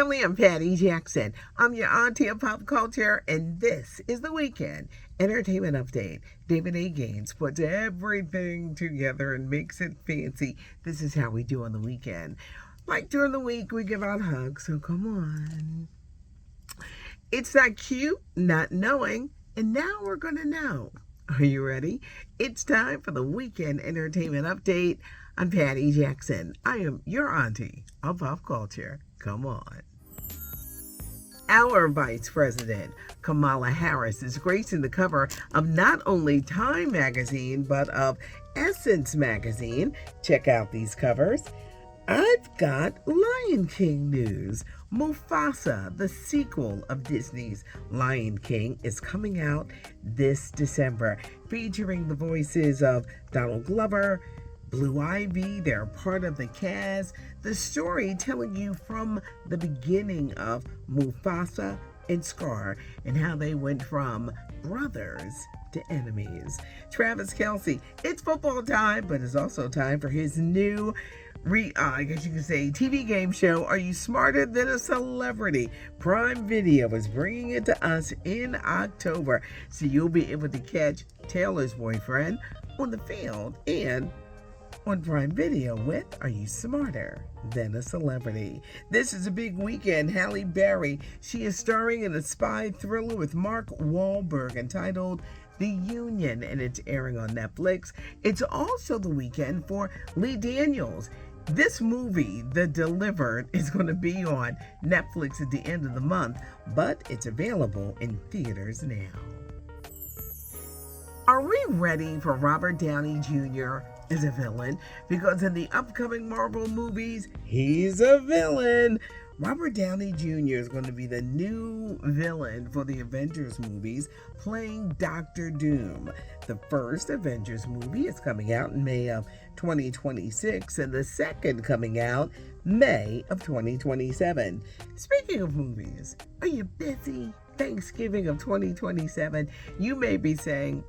family, I'm Patty Jackson. I'm your auntie of pop culture, and this is the Weekend Entertainment Update. David A. Gaines puts everything together and makes it fancy. This is how we do on the weekend. Like during the week, we give out hugs, so come on. It's that cute, not knowing, and now we're going to know. Are you ready? It's time for the Weekend Entertainment Update. I'm Patty Jackson. I am your auntie of pop culture. Come on. Our Vice President, Kamala Harris, is gracing the cover of not only Time magazine, but of Essence magazine. Check out these covers. I've got Lion King news. Mufasa, the sequel of Disney's Lion King, is coming out this December, featuring the voices of Donald Glover, Blue Ivy. They're part of the cast. The story telling you from the beginning of Mufasa and Scar and how they went from brothers to enemies. Travis Kelce, it's football time, but it's also time for his new I guess you could say TV game show, Are You Smarter Than a Celebrity? Prime Video is bringing it to us in October, so you'll be able to catch Taylor's boyfriend on the field and on Prime Video with Are You Smarter Than a Celebrity? This is a big weekend. Halle Berry, she is starring in a spy thriller with Mark Wahlberg entitled The Union, and it's airing on Netflix. It's also the weekend for Lee Daniels. This movie, The Delivered, is going to be on Netflix at the end of the month, but it's available in theaters now. Are we ready for Robert Downey Jr. as a villain? Because in the upcoming Marvel movies, he's a villain. Robert Downey Jr. is going to be the new villain for the Avengers movies, playing Dr. Doom. The first Avengers movie is coming out in May of 2026, and the second coming out May of 2027. Speaking of movies, are you busy? Thanksgiving of 2027. You may be saying,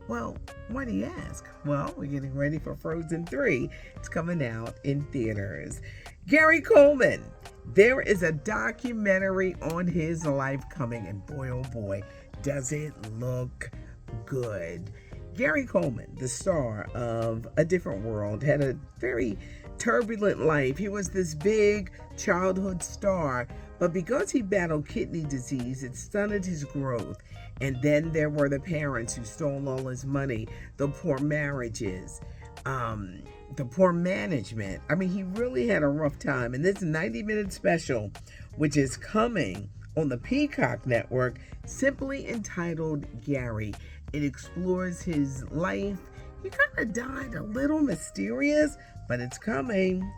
well, why do you ask? Well, we're getting ready for Frozen 3. It's coming out in theaters. Gary Coleman, there is a documentary on his life coming, and boy, oh boy, does it look good. Gary Coleman, the star of A Different World, had a very turbulent life. He was this big childhood star, but because he battled kidney disease, it stunted his growth. And then there were the parents who stole all his money, the poor marriages, the poor management. I mean, he really had a rough time. And this 90-minute special, which is coming on the Peacock network, simply entitled Gary. It explores his life. He kind of died a little mysterious, but it's coming.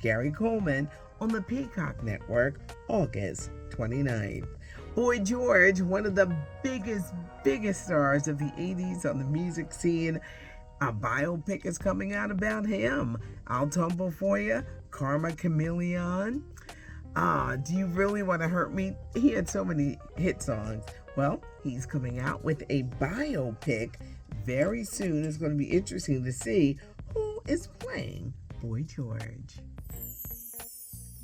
Gary Coleman on the Peacock network, August 29th. Boy George, one of the biggest stars of the 80s on the music scene. A biopic is coming out about him. I'll tumble for you. Karma Chameleon. Do you really want to hurt me? He had so many hit songs. Well, he's coming out with a biopic very soon. It's going to be interesting to see who is playing Boy George.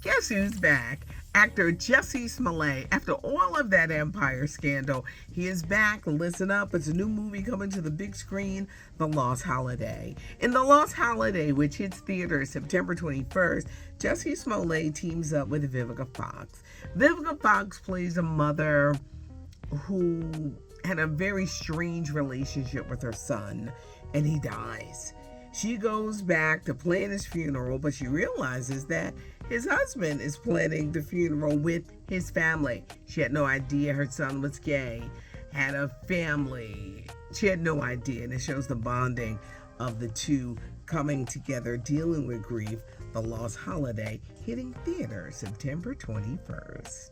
Guess who's back? Actor Jussie Smollett. After all of that Empire scandal, he is back. Listen up, it's a new movie coming to the big screen, The Lost Holiday. In The Lost Holiday, which hits theaters September 21st, Jussie Smollett teams up with Vivica Fox. Vivica Fox plays a mother who had a very strange relationship with her son, and he dies. She goes back to plan his funeral, but she realizes that his husband is planning the funeral with his family. She had no idea her son was gay, had a family. She had no idea, and it shows the bonding of the two coming together, dealing with grief. The Lost Holiday, hitting theaters September 21st.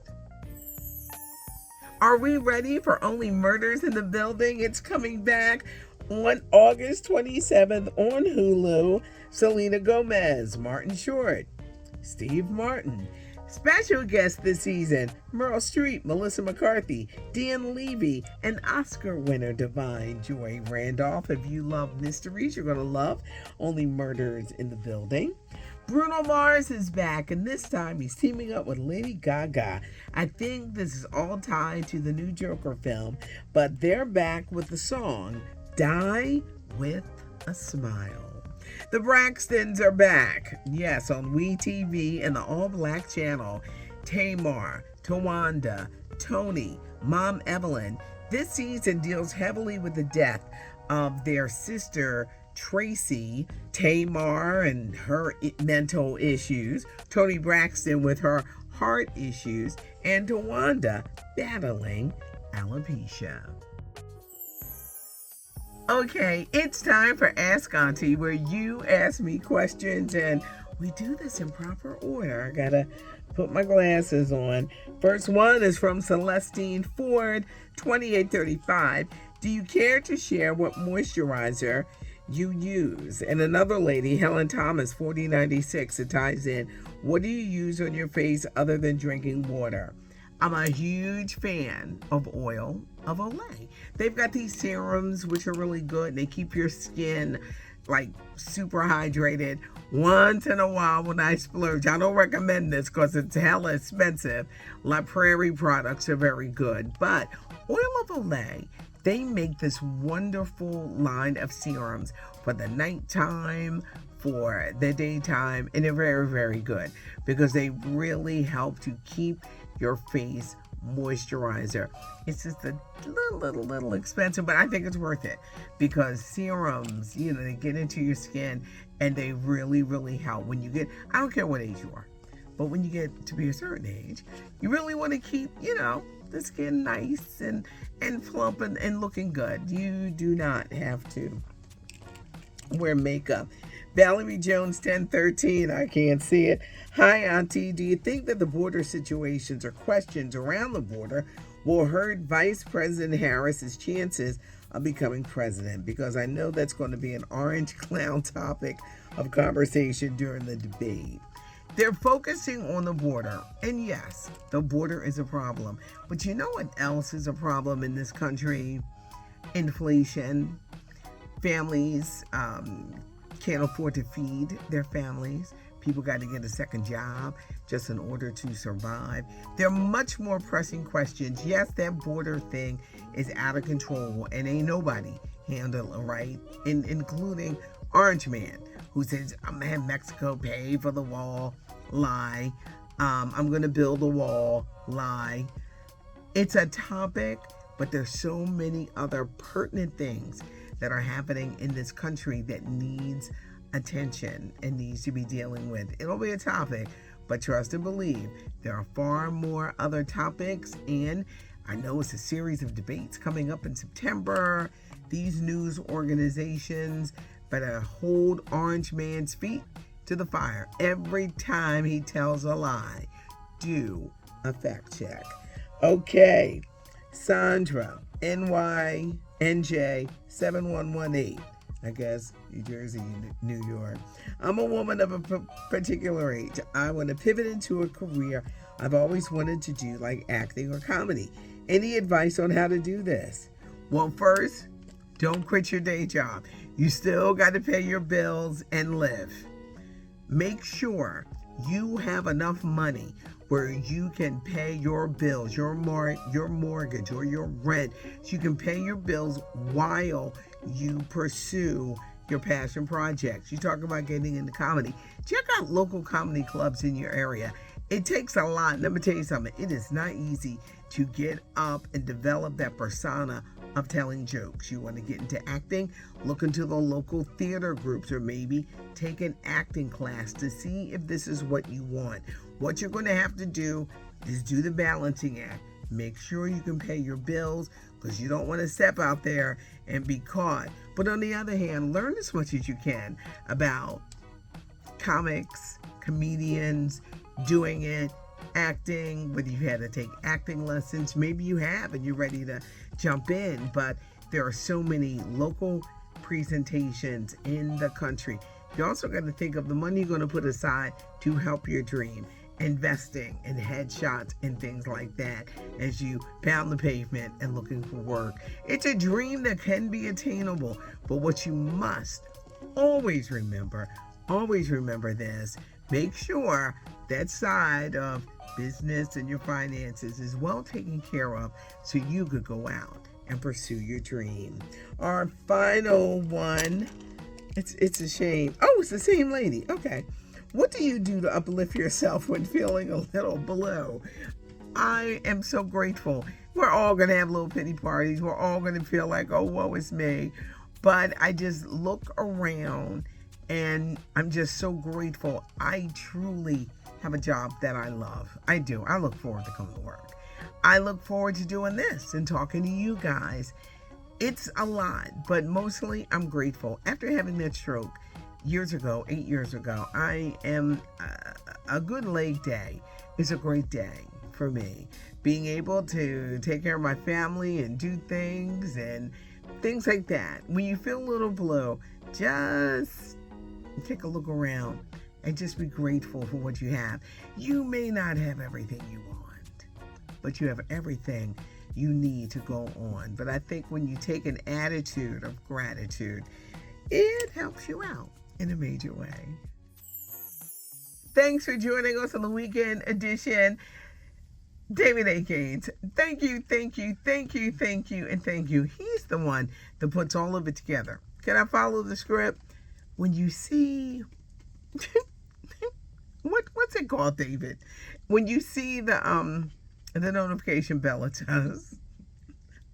Are we ready for Only Murders in the Building? It's coming back on August 27th on Hulu. Selena Gomez, Martin Short, Steve Martin. Special guests this season, Meryl Streep, Melissa McCarthy, Dan Levy, and Oscar winner Divine Joy Randolph. If you love mysteries, you're going to love Only Murders in the Building. Bruno Mars is back, and this time he's teaming up with Lady Gaga. I think this is all tied to the new Joker film, but they're back with the song Die With a Smile. The Braxtons are back, yes, on WeTV and the all-black channel. Tamar, Tawanda, Tony, Mom Evelyn. This season deals heavily with the death of their sister Tracy, Tamar and her mental issues, Tony Braxton with her heart issues, and Tawanda battling alopecia. Okay, it's time for Ask Auntie, where you ask me questions, and we do this in proper order. I gotta put my glasses on. First one is from Celestine Ford, 2835. Do you care to share what moisturizer you use? And another lady, Helen Thomas, 4096, it ties in. What do you use on your face other than drinking water? I'm a huge fan of oil of Olay. They've got these serums which are really good. They keep your skin like super hydrated. Once in a while when I splurge, I don't recommend this because it's hella expensive. La Prairie products are very good, but oil of Olay, they make this wonderful line of serums for the nighttime, for the daytime, and they're very, very good because they really help to keep your face moisturizer. It's just a little expensive, but I think it's worth it because serums, they get into your skin and they really, really help. When you get, I don't care what age you are, but when you get to be a certain age, you really want to keep, the skin nice and plump and looking good. You do not have to wear makeup. Valerie Jones 1013, I can't see it. Hi, Auntie. Do you think that the border situations or questions around the border will hurt Vice President Harris's chances of becoming president? Because I know that's going to be an orange clown topic of conversation during the debate. They're focusing on the border. And yes, the border is a problem. But you know what else is a problem in this country? Inflation. Families can't afford to feed their families. People got to get a second job just in order to survive. There are much more pressing questions. Yes, that border thing is out of control and ain't nobody handle it right, including Orange Man, who says, I'm going to have Mexico pay for the wall. Lie. I'm going to build a wall. Lie. It's a topic, but there's so many other pertinent things that are happening in this country that needs attention and needs to be dealing with. It'll be a topic, but trust and believe there are far more other topics, and I know it's a series of debates coming up in September. These news organizations better hold Orange Man's feet to the fire every time he tells a lie. Do a fact check. Okay, Sandra, NJ 7118. I guess New Jersey, New York. I'm a woman of a particular age. I want to pivot into a career I've always wanted to do, like acting or comedy. Any advice on how to do this? Well, first, don't quit your day job. You still got to pay your bills and live. Make sure you have enough money where you can pay your bills, your mortgage or your rent. So you can pay your bills while you pursue your passion projects. You talk about getting into comedy. Check out local comedy clubs in your area. It takes a lot. Let me tell you something. It is not easy to get up and develop that persona of telling jokes. You want to get into acting? Look into the local theater groups or maybe take an acting class to see if this is what you want. What you're going to have to do is do the balancing act. Make sure you can pay your bills because you don't want to step out there and be caught. But on the other hand, learn as much as you can about comics, comedians, doing it, acting, whether you had to take acting lessons. Maybe you have and you're ready to jump in, but there are so many local presentations in the country. You also got to think of the money you're going to put aside to help your dream. Investing in headshots and things like that as you pound the pavement and looking for work. It's a dream that can be attainable, but what you must always remember this, Make sure that side of business and your finances is well taken care of so you could go out and pursue your dream. Our final one, it's a shame. Oh, it's the same lady. Okay. What do you do to uplift yourself when feeling a little below? I am so grateful. We're all going to have little pity parties. We're all going to feel like, oh, woe is me. But I just look around and I'm just so grateful. I truly have a job that I love. I do. I look forward to coming to work. I look forward to doing this and talking to you guys. It's a lot, but mostly I'm grateful. After having that stroke years ago, 8 years ago, I am a good leg day is a great day for me. Being able to take care of my family and do things and things like that. When you feel a little blue, just take a look around and just be grateful for what you have. You may not have everything you want, but you have everything you need to go on. But I think when you take an attitude of gratitude, it helps you out in a major way. Thanks for joining us on the weekend edition. David A. Gaines, thank you, thank you, thank you, thank you, and thank you. He's the one that puts all of it together. Can I follow the script? When you see, what's it called, David? When you see the notification bell, it says,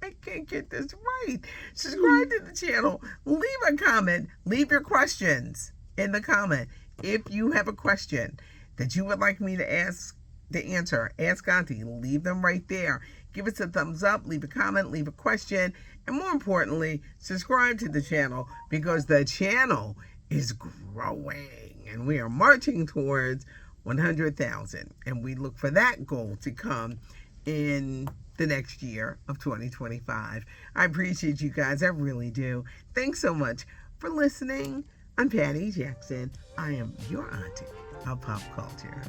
I can't get this right. Subscribe to the channel. Leave a comment. Leave your questions in the comment. If you have a question that you would like me to answer, ask Auntie. Leave them right there. Give us a thumbs up. Leave a comment. Leave a question. And more importantly, subscribe to the channel because the channel is growing. And we are marching towards 100,000. And we look for that goal to come in the next year of 2025. I appreciate you guys. I really do. Thanks so much for listening. I'm Patty Jackson. I am your auntie of pop culture.